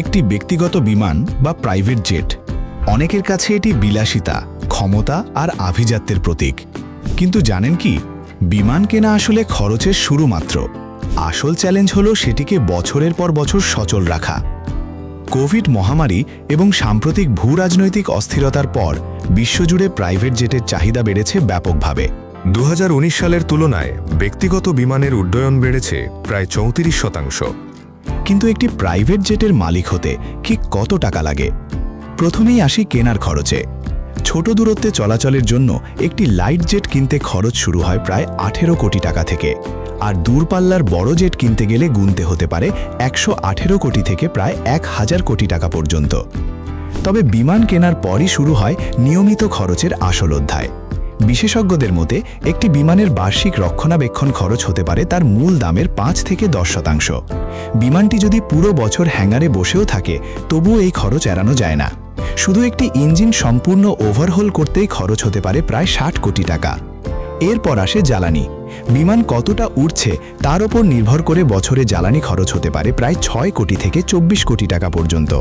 একটি ব্যক্তিগত বিমান বা প্রাইভেট জেট অনেকের কাছে এটি বিলাসিতা, ক্ষমতা আর আভিজাত্যের প্রতীক। কিন্তু জানেন কি, বিমান কেনা আসলে খরচের শুরু মাত্র। আসল চ্যালেঞ্জ হলো সেটিকে বছরের পর বছর সচল রাখা। কোভিড মহামারী এবং সাম্প্রতিক ভূরাজনৈতিক অস্থিরতার পর বিশ্বজুড়ে প্রাইভেট জেটের চাহিদা বেড়েছে ব্যাপকভাবে। 2019 সালের তুলনায় ব্যক্তিগত বিমানের উড্ডয়ন বেড়েছে প্রায় 34%। কিন্তু একটি প্রাইভেট জেটের মালিক হতে ঠিক কত টাকা লাগে? প্রথমেই আসি কেনার খরচে। ছোট দূরত্বে চলাচলের জন্য একটি লাইট জেট কিনতে খরচ শুরু হয় প্রায় 18 কোটি টাকা থেকে, আর দূরপাল্লার বড় জেট কিনতে গেলে গুনতে হতে পারে 118 কোটি থেকে প্রায় 1000 কোটি টাকা পর্যন্ত। তবে বিমান কেনার পরই শুরু হয় নিয়মিত খরচের আসল অধ্যায়। বিশেষজ্ঞদের মতে একটি বিমানের বার্ষিক রক্ষণাবেক্ষণ খরচ হতে পারে তার মূল দামের 5 থেকে 10%। বিমানটি যদি পুরো বছর হ্যাঙ্গারে বসেও থাকে, তবুও এই খরচ এড়ানো যায় না। শুধু একটি ইঞ্জিন সম্পূর্ণ ওভারহোল করতেই খরচ হতে পারে প্রায় 60 কোটি টাকা। এরপর আসে জ্বালানি। বিমান কতটা উড়ছে তার উপর নির্ভর করে বছরে জ্বালানি খরচ হতে পারে প্রায় 6 কোটি থেকে 24 কোটি টাকা পর্যন্ত।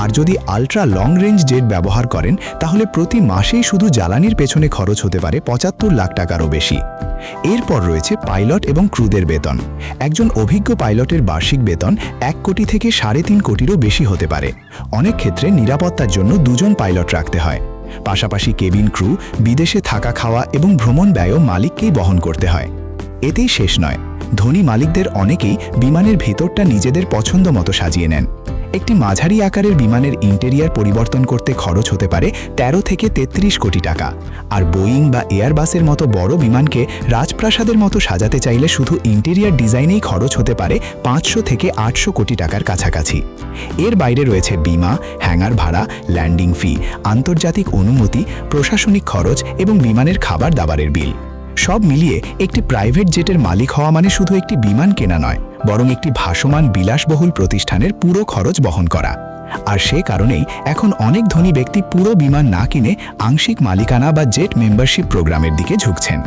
আর যদি আলট্রা লং রেঞ্জ জেট ব্যবহার করেন, তাহলে প্রতি মাসেই শুধু জ্বালানির পেছনে খরচ হতে পারে 75 লাখ টাকারও বেশি। এরপর রয়েছে পাইলট এবং ক্রুদের বেতন। একজন অভিজ্ঞ পাইলটের বার্ষিক বেতন 1 কোটি থেকে 3.5 কোটিরও বেশি হতে পারে। অনেক ক্ষেত্রে নিরাপত্তার জন্য 2 জন পাইলট রাখতে হয়। পাশাপাশি কেবিন ক্রু, বিদেশে থাকা খাওয়া এবং ভ্রমণ ব্যয়ও মালিককেই বহন করতে হয়। এতেই শেষ নয়, ধনী মালিকদের অনেকেই বিমানের ভেতরটা নিজেদের পছন্দ মতো সাজিয়ে নেন। একটি মাঝারি আকারের বিমানের ইন্টেরিয়ার পরিবর্তন করতে খরচ হতে পারে 13 থেকে 33 কোটি টাকা। আর বোয়িং বা এয়ারবাসের মতো বড় বিমানকে রাজপ্রাসাদের মতো সাজাতে চাইলে শুধু ইন্টেরিয়ার ডিজাইনেই খরচ হতে পারে 500 থেকে 800 কোটি টাকার কাছাকাছি। এর বাইরে রয়েছে বিমা, হ্যাঙ্গার ভাড়া, ল্যান্ডিং ফি, আন্তর্জাতিক অনুমতি, প্রশাসনিক খরচ এবং বিমানের খাবার দাবারের বিল। সব মিলিয়ে একটি প্রাইভেট জেটের মালিক হওয়া মানে শুধু একটি বিমান কেনা নয়, বরং একটি ভাসমান বিলাসবহুল প্রতিষ্ঠানের পুরো খরচ বহন করা। আর সে কারণেই এখন অনেক ধনী ব্যক্তি পুরো বিমান না কিনে আংশিক মালিকানা বা জেট মেম্বারশিপ প্রোগ্রামের দিকে ঝুঁকছেন।